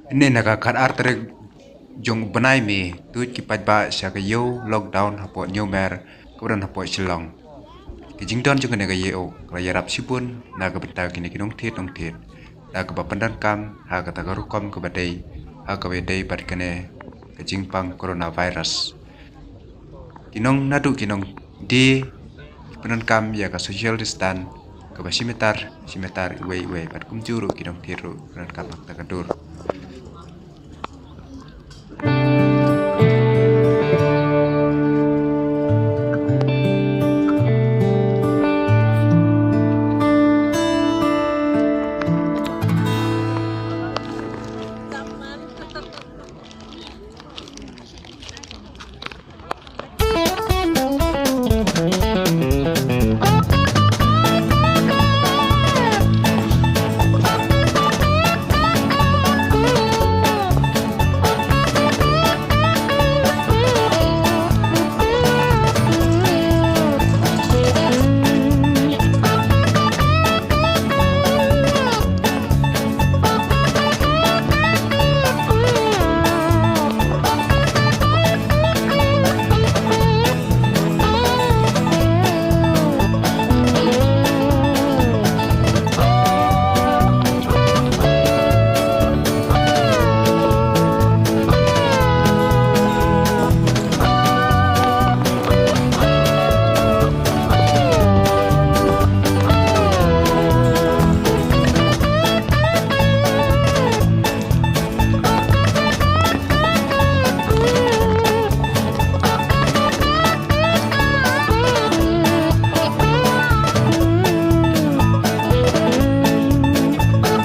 Ini naga kat artere jong benai me tuit ki ba sya ke yo lockdown hapo nyomer kemudian hapo shillong. Ki jingdon jong naga yeo kala yarap sipun naga beta kini kinong tiet. Naga bapandan kam ha kata garukom ke badai ha ke badai bat kene ke jingpang coronavirus. Kinong nadu kinong di kipenan kam ya ka social distance ke basimetar iwe bat kumjuru kinong tiru kemudian kam tak kadur.